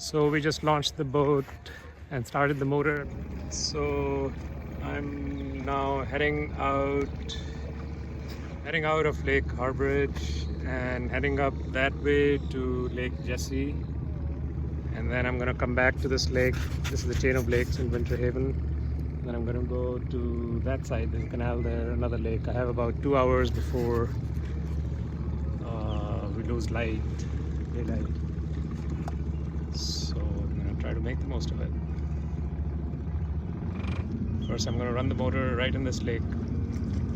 So we just launched the boat and started the motor. So I'm now heading out of Lake Harbourage and heading up that way to Lake Jessie, and then I'm gonna come back to this lake. This is the chain of lakes in Winter Haven. And then I'm gonna go to that side. There's a canal there, another lake. I have about 2 hours before we lose daylight. So I'm gonna try to make the most of it. First, I'm gonna run the motor right in this lake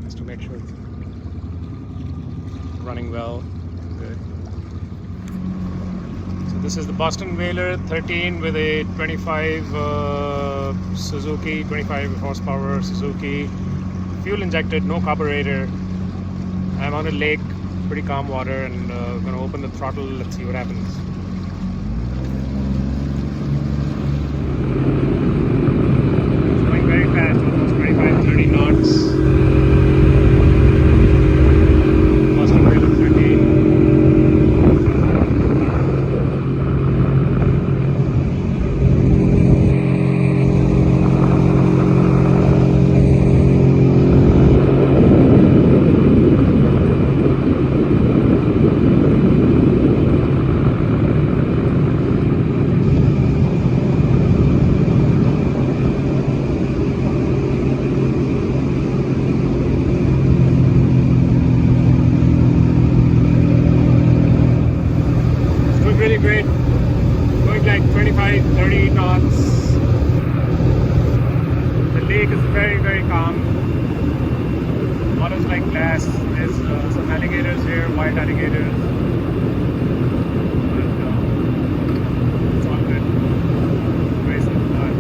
just to make sure it's running well. Good. So this is the Boston Whaler 13 with a 25 Suzuki, 25 horsepower Suzuki, fuel injected, no carburetor. I'm on a lake, pretty calm water, and gonna open the throttle. Let's see what happens. It's going very fast, almost 25-30 knots. Boston Whaler 13. Really great, going like 25-30 knots. The lake is very, very calm. Water's like glass. There's some alligators here, wild alligators. But it's all good. Very simple time.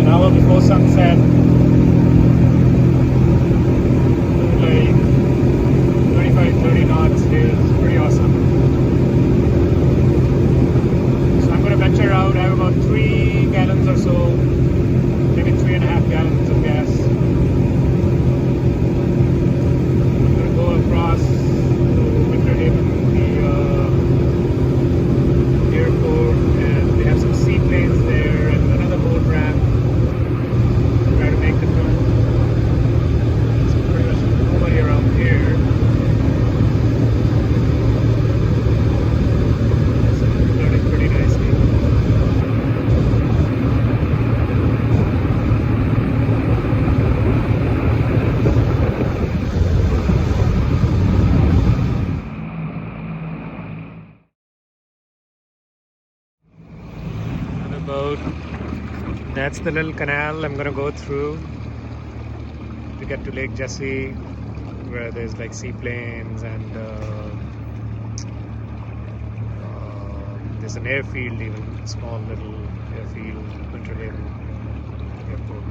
An hour before sunset. 30 knots is pretty awesome. So I'm going to venture out. I have about 3 gallons or so, maybe 3.5 gallons of gas. I'm going to go across to Winter Haven, the airport, and they have some seaplanes there and another boat ramp. Try to make the turn. So pretty much nobody around here. Boat. That's the little canal I'm gonna go through to get to Lake Jessie, where there's like seaplanes and there's an airfield, even small little airfield, Winter Haven Airport.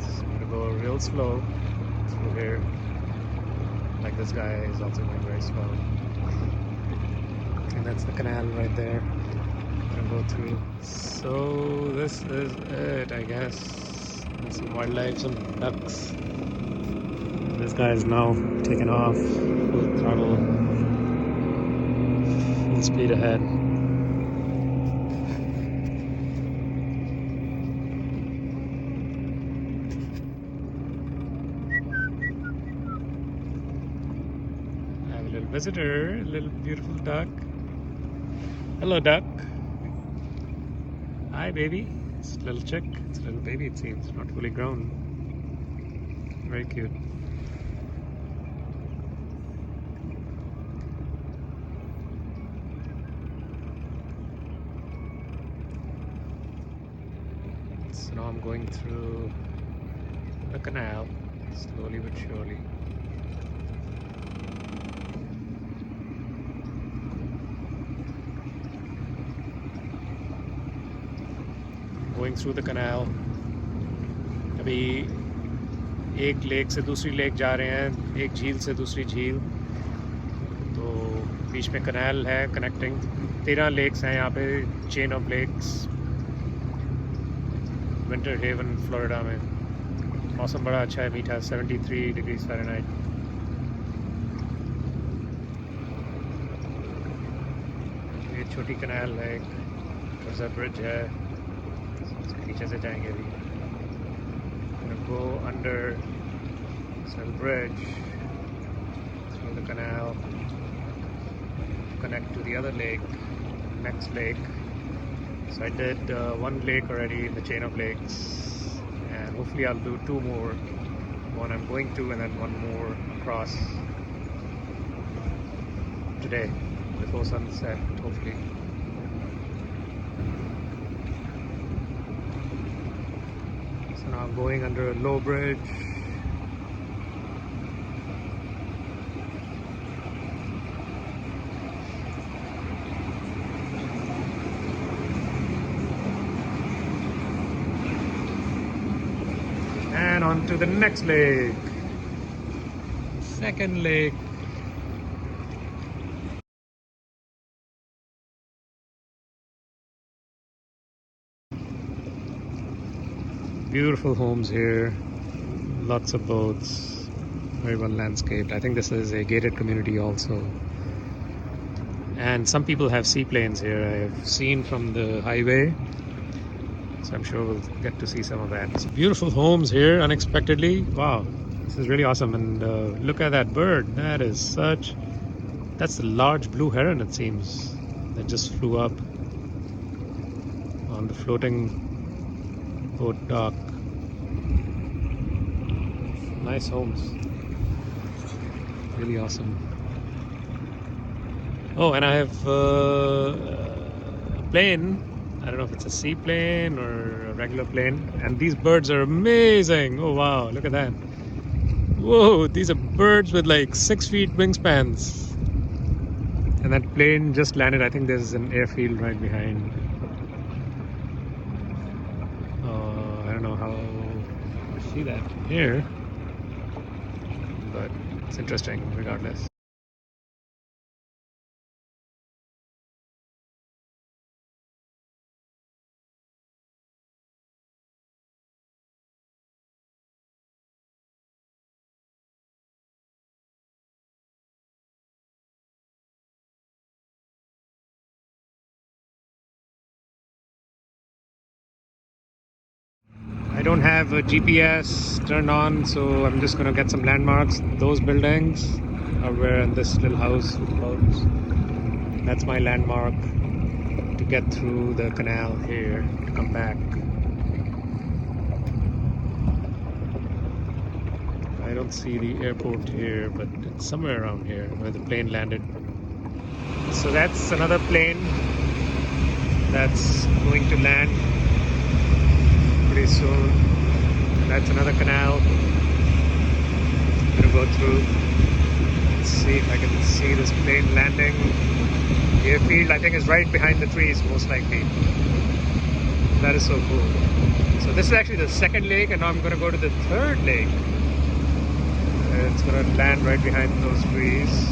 So I'm gonna go real slow through here. Like this guy is also going very slow. And that's the canal right there. Go through. So this is it, I guess. There's some wildlife, some ducks. This guy is now taking off, full throttle, full speed ahead. I have a little visitor, a little beautiful duck. Hello, duck. Hi, baby. It's a little chick. It's a little baby, it seems. Not fully grown. Very cute. So now I'm going through the canal, slowly but surely. Going through the canal. अभी एक lake से दूसरी lake जा रहे हैं, एक झील से दूसरी झील, तो बीच में कैनाल है कनेक्टिंग. 13 लेक्स हैं यहाँ पे, chain of lakes, Winter Haven Florida में. मौसम बड़ा अच्छा है, मीठा, 73 डिग्रीज फ़ारेनहाइट। ये छोटी कनाल है, एक ब्रिज है, इसके नीचे से जाएंगे अभी। Go under bridge through the canal, connect to the other lake, next lake. So I did one lake already in the chain of lakes, and hopefully I'll do two more. One I'm going to, and then one more across today before sunset, hopefully. So now I'm going under a low bridge. And on to the next lake, second lake. Beautiful homes here, lots of boats, very well landscaped. I think this is a gated community also. And some people have seaplanes here, I have seen from the highway. So I'm sure we'll get to see some of that. Beautiful homes here, unexpectedly. Wow, this is really awesome. And look at that bird. That's a large blue heron, it seems, that just flew up on the floating boat dock. Nice homes. Really awesome. Oh, and I have a plane. I don't know if it's a seaplane or a regular plane. And these birds are amazing. Oh wow, look at that. Whoa, these are birds with like 6 feet wingspans. And that plane just landed. I think there's an airfield right behind. I don't know how you see that from here, but it's interesting regardless. I don't have a GPS turned on, so I'm just going to get some landmarks. Those buildings are where in this little house with boats. That's my landmark to get through the canal here to come back. I don't see the airport here, but it's somewhere around here where the plane landed. So that's another plane that's going to land pretty soon. That's another canal I'm gonna go through. Let's see if I can see this plane landing. The airfield, I think, is right behind the trees, most likely. That is so cool. So this is actually the second lake, and now I'm gonna go to the third lake. It's gonna land right behind those trees.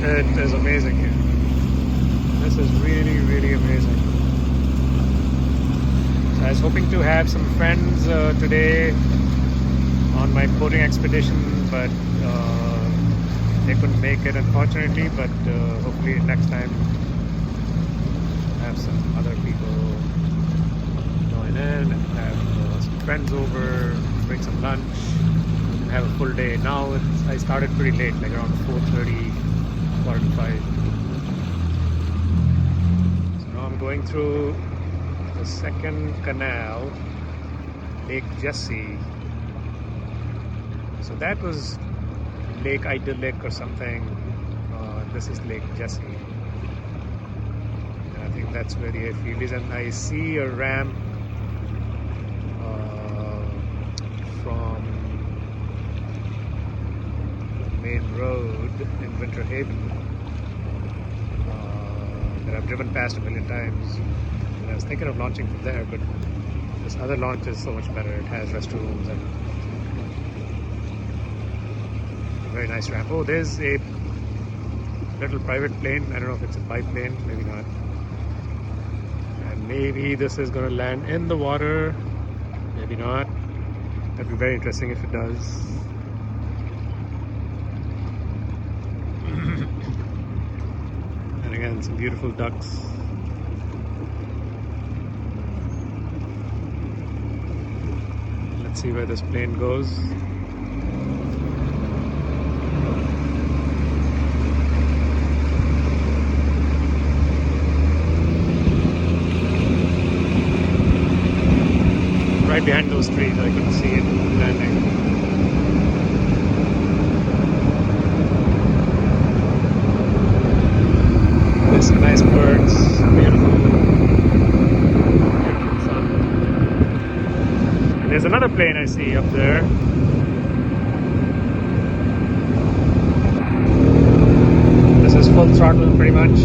It is amazing here. This is really, really amazing. So I was hoping to have some friends today on my boating expedition, but they couldn't make it, unfortunately. But hopefully next time have some other people join in and have some friends over, bring some lunch, and have a full day. Now I started pretty late, like around 4:30. 45. So now I'm going through the second canal, Lake Jessie. So that was Lake Idyllic or something. This is Lake Jessie. And I think that's where the airfield is. And I see a ramp from main road in Winter Haven that I've driven past a million times, and I was thinking of launching from there, but this other launch is so much better. It has restrooms and a very nice ramp. Oh, there's a little private plane. I don't know if it's a biplane, maybe not. Maybe this is going to land in the water. Maybe not. That'd be very interesting if it does. And again, some beautiful ducks. Let's see where this plane goes. Right behind those trees, I can see it landing. There's some nice birds, beautiful sun. And there's another plane I see up there. This is full throttle pretty much.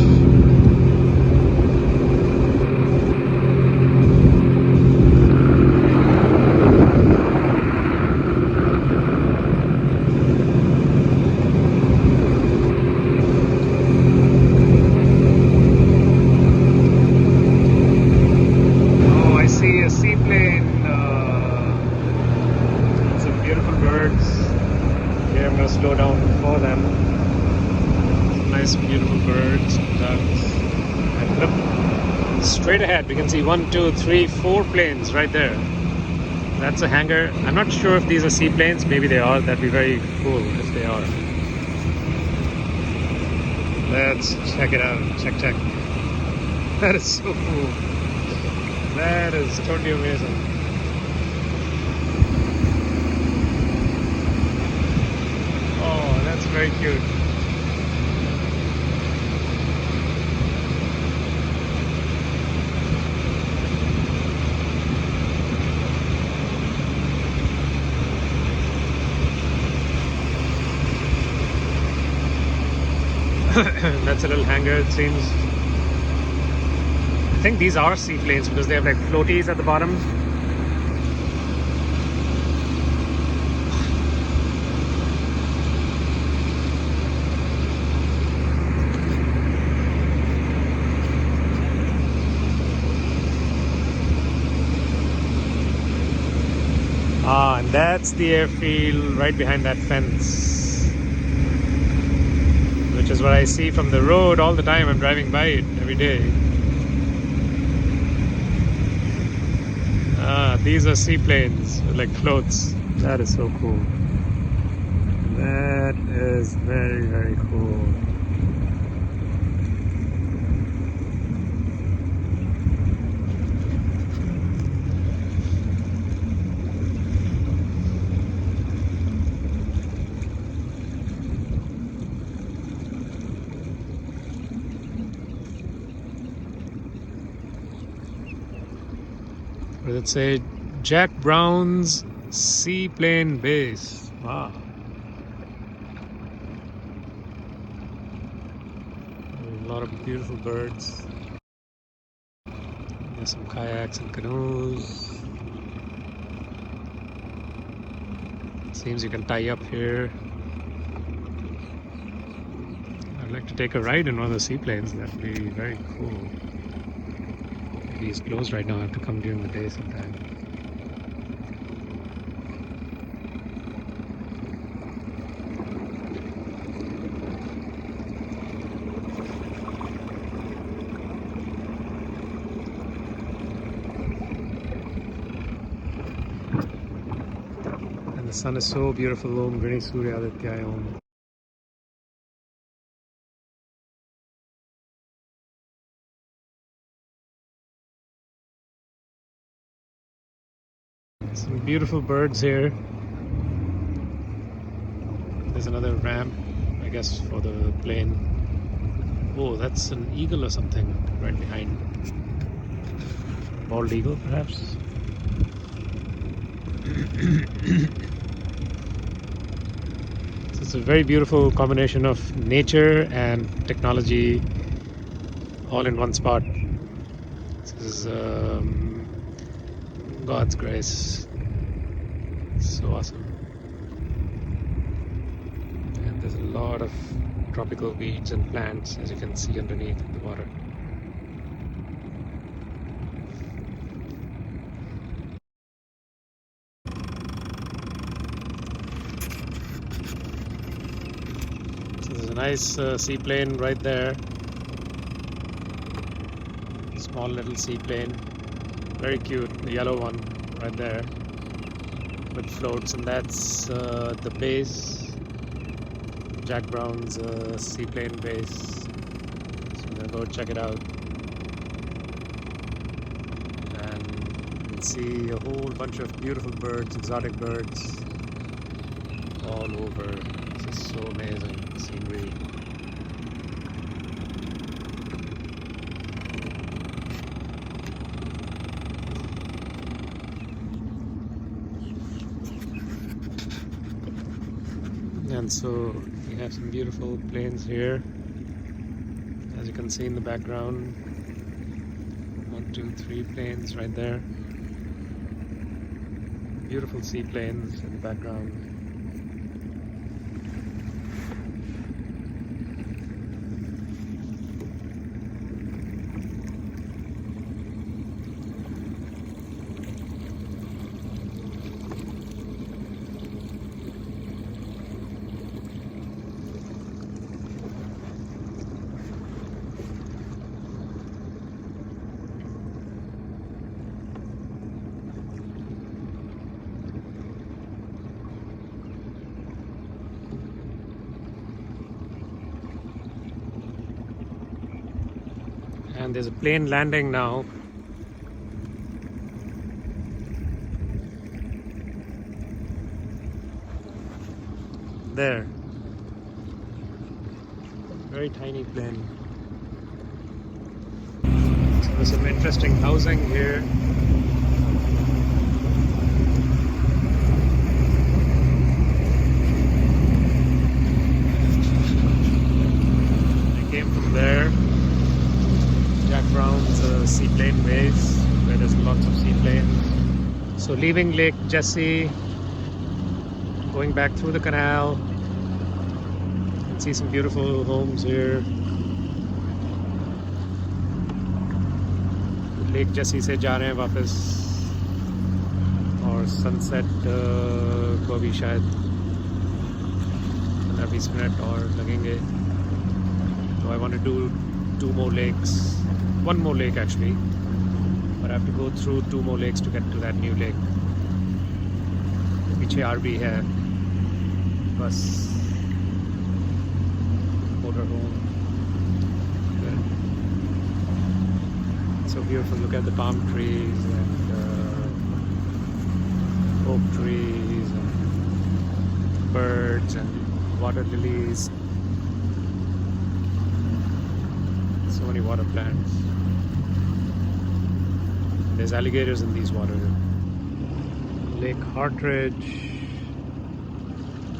Seaplane, some beautiful birds. Here I'm going to slow down for them. Nice beautiful birds, ducks. And look, straight ahead we can see 1, 2, 3, 4 planes right there. That's a hangar. I'm not sure if these are seaplanes. Maybe they are. That'd be very cool if they are. Let's check it out. Check. That is so cool. That is totally amazing. Oh, that's very cute. That's a little hangar, it seems. I think these are seaplanes because they have like floaties at the bottom. Ah, and that's the airfield right behind that fence, which is what I see from the road all the time. I'm driving by it every day. These are seaplanes, like floats. That is so cool. That is very, very cool. What does it say? Jack Brown's Seaplane Base. Wow. A lot of beautiful birds. There's some kayaks and canoes. Seems you can tie up here. I'd like to take a ride in one of the seaplanes. That'd be very cool. Maybe it's closed right now. I have to come during the day sometime. The sun is so beautiful. Om Gani Surya Aditya Om. Some beautiful birds here. There's another ramp, I guess, for the plane. Oh, that's an eagle or something right behind. Bald eagle, perhaps. It's a very beautiful combination of nature and technology all in one spot. This is God's grace. It's so awesome. And there's a lot of tropical weeds and plants, as you can see underneath the water. nice seaplane right there. Small little seaplane. Very cute. The yellow one right there with floats, and that's the base. Jack Brown's seaplane base. So I'm gonna go check it out. And you can see a whole bunch of beautiful birds, exotic birds all over. This is so amazing scenery. And so we have some beautiful planes here, as you can see in the background. 1, 2, 3 planes right there. Beautiful seaplanes in the background. And there's a plane landing now. There. Very tiny plane. So there's some interesting housing here. I came from there. Jack Brown's seaplane base, where there's lots of seaplanes. So leaving Lake Jessie, going back through the canal, you can see some beautiful homes here. Lake Jessie से जा रहे हैं वापस, और sunset को अभी शायद 15-20 minute और लगेंगे. So I want to do 2 more lakes. 1 more lake actually, but I have to go through 2 more lakes to get to that new lake. पीछे RV है, बस motorhome. So beautiful. Look at the palm trees and oak trees and birds and water lilies. So many water plants. There's alligators in these waters. Lake Hartridge,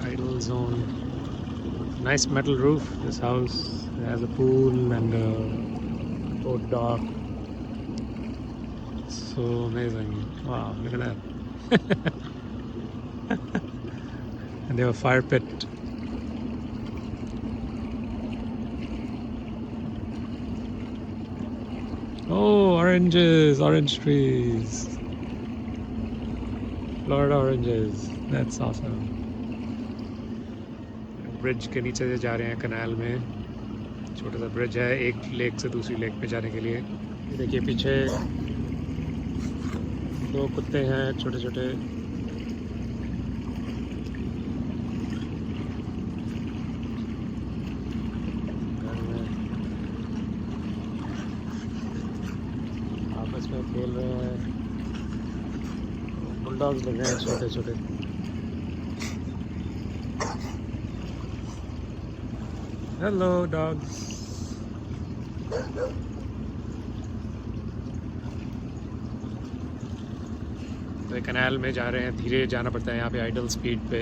idle zone. Nice metal roof. This house has a pool and a boat dock. So amazing. Wow, look at that. And they have a fire pit. Oh, oranges, orange trees. Florida oranges. That's awesome. Bridge के नीचे से जा रहे हैं कनाल में. छोटा सा bridge है एक लेक से दूसरी लेक पे जाने के लिए. देखिए पीछे 2 कुत्ते हैं छोटे छोटे. आपस में खेल रहे हैं. बुलडॉग्स लग रहे हैं छोटे छोटे. Hello dogs. तो कैनाल में जा रहे हैं. धीरे जाना पड़ता है यहाँ पे आइडल स्पीड पे.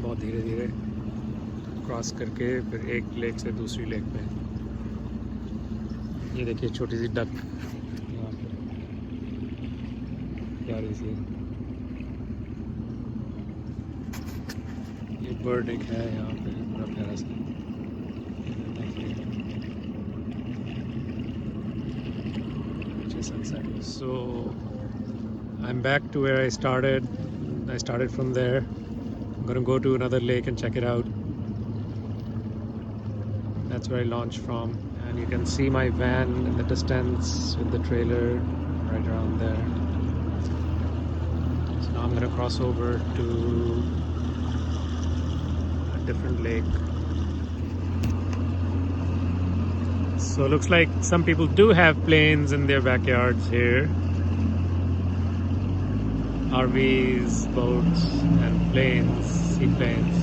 बहुत धीरे धीरे क्रॉस करके फिर एक लेक से दूसरी लेक पे. ये देखिए छोटी सी डक यहाँ पे प्यारी सी. ये बर्ड एक है यहाँ पे बड़ा प्यारा सा. Sunset. So I'm back to where I started. I started from there. I'm gonna go to another lake and check it out. That's where I launched from, and you can see my van in the distance with the trailer right around there. So now I'm gonna cross over to a different lake. So it looks like some people do have planes in their backyards here. RVs, boats, and planes, seaplanes.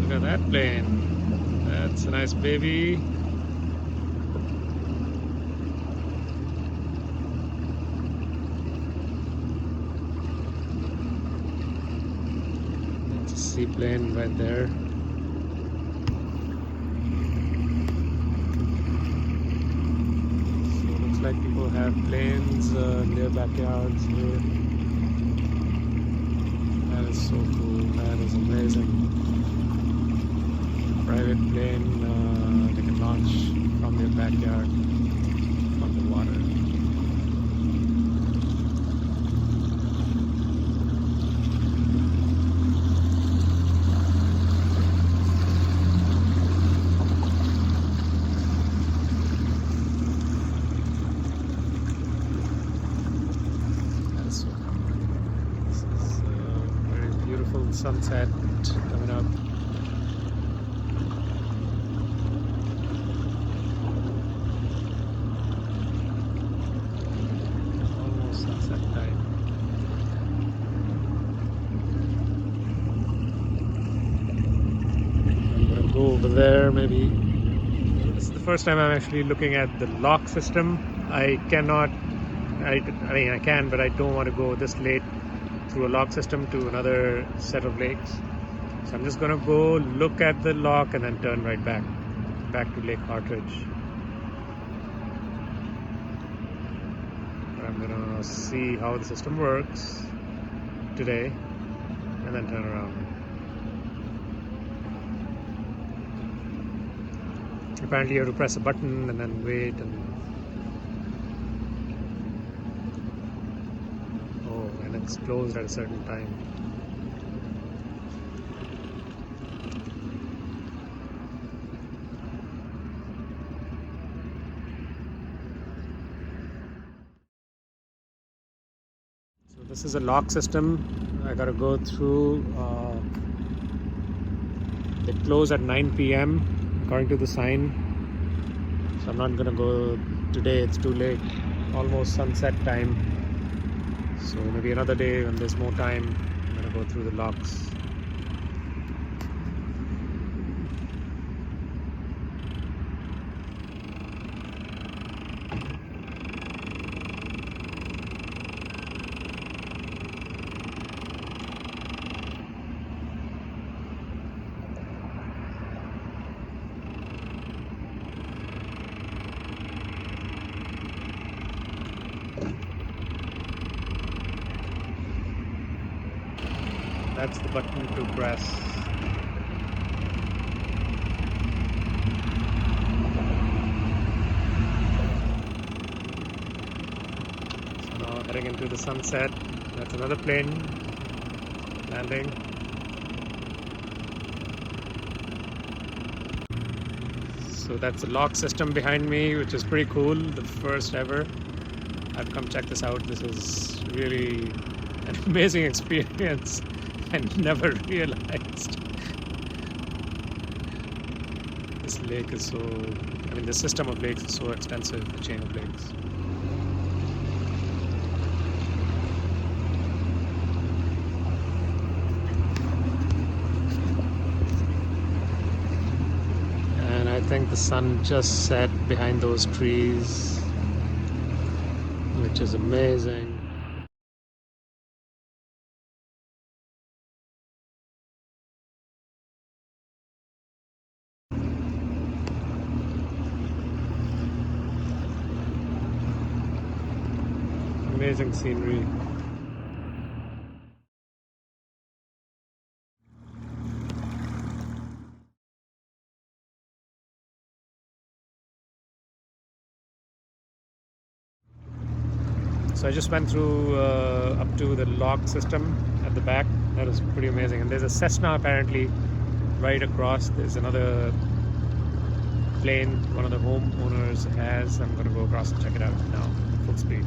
Look at that plane. That's a nice baby. That's a seaplane right there. So it looks like people have planes in their backyards here. That is so cool. That is amazing. Private plane they can launch from their backyard from the water. That is so cool. This is a very beautiful sunset coming up. Sunset time. I'm gonna go over there maybe. This is the first time I'm actually looking at the lock system. I cannot, I mean I can, but I don't want to go this late through a lock system to another set of lakes. So I'm just gonna go look at the lock and then turn right back to Lake Partridge. I'm gonna see how the system works today and then turn around. Apparently you have to press a button and then wait and it's closed at a certain time. This is a lock system. I gotta go through. They close at 9 p.m. according to the sign. So I'm not gonna go today, it's too late. Almost sunset time. So maybe another day when there's more time, I'm gonna go through the locks. That's the button to press. So now heading into the sunset. That's another plane landing. So that's the lock system behind me, which is pretty cool. The first ever. I've come check this out. This is really an amazing experience. I never realized this lake is so, I mean the system of lakes is so extensive, the chain of lakes. And I think the sun just set behind those trees, which is amazing. Amazing scenery. So I just went through up to the log system at the back. That was pretty amazing. And there's a Cessna apparently right across. There's another plane one of the homeowners has. I'm going to go across and check it out now, full speed.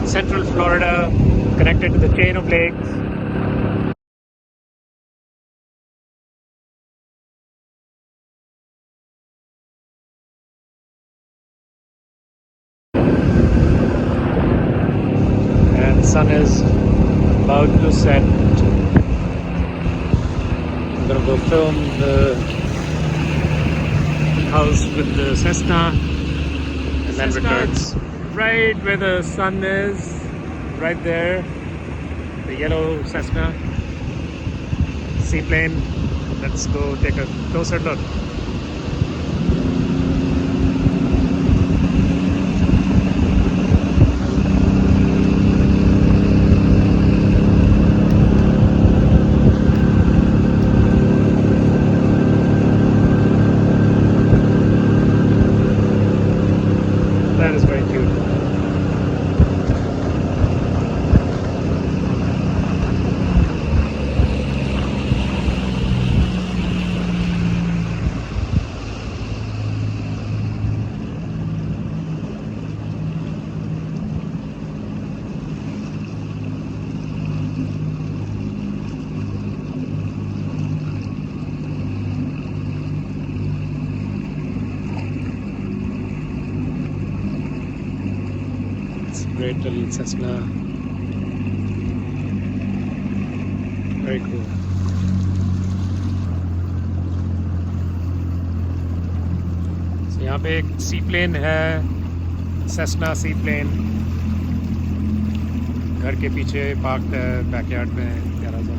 Central Florida, connected to the chain of lakes. And the sun is about to set. I'm gonna go film the house with the Cessna and then return. Right where the sun is, right there, the yellow Cessna, seaplane. Let's go take a closer look. That is very cute. Great little Cessna. Very cool. So यहाँ पे एक seaplane है, Cessna seaplane. घर के पीछे parked है, backyard में प्यारा सा.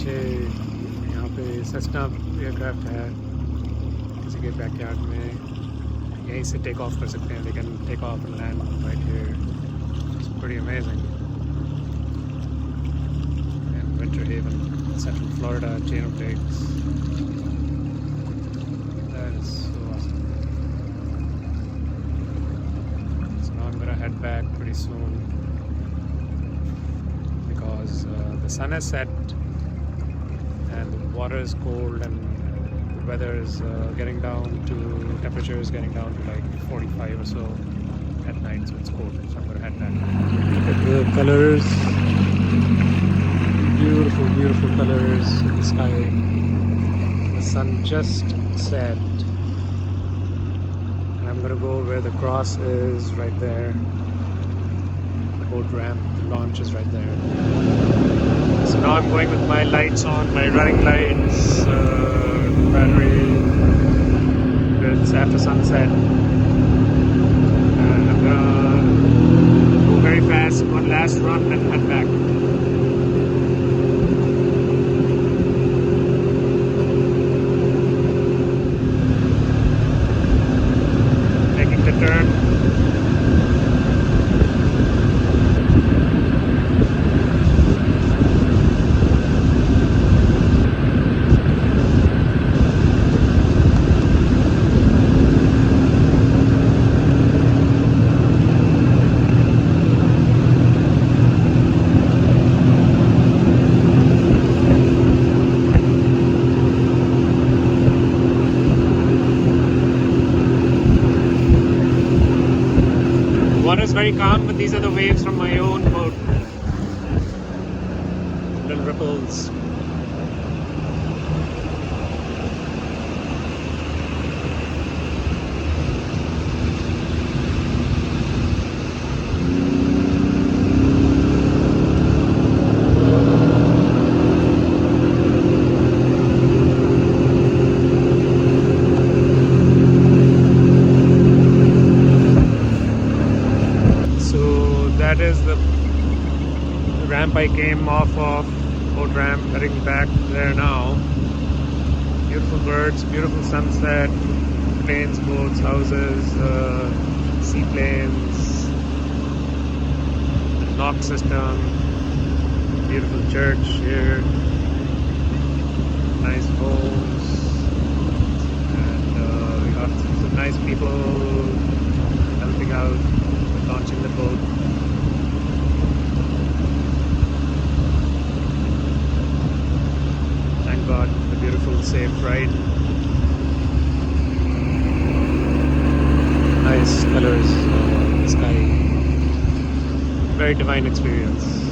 यहाँ पे सेस्ना एयरक्राफ्ट है किसी के बैकयार्ड में. यहीं से टेक ऑफ कर सकते हैं. they can take off and land right here. It's pretty amazing. And Winter Haven, Central Florida, chain of lakes. That is so awesome. So now I'm gonna head back pretty soon because the sun has set and the water is cold and the weather is getting down to, temperature is getting down to like 45 or so at night, so it's cold. So I'm going to head back. Look at the colors. Beautiful, beautiful colors in the sky. The sun just set. And I'm going to go where the cross is right there. The boat ramp, the launch is right there. So now I'm going with my lights on, my running lights, battery. It's after sunset. And I'm gonna go very fast, one last run and head back. very calm, but these are the waves from my own boat. Little ripples. That is the ramp I came off of, boat ramp, heading back there now. Beautiful birds, beautiful sunset, planes, boats, houses, seaplanes, the knock system, beautiful church here, nice homes, and we got some nice people helping out with launching the boat. Thank God, the beautiful, safe ride. Nice colors in the sky. Very divine experience.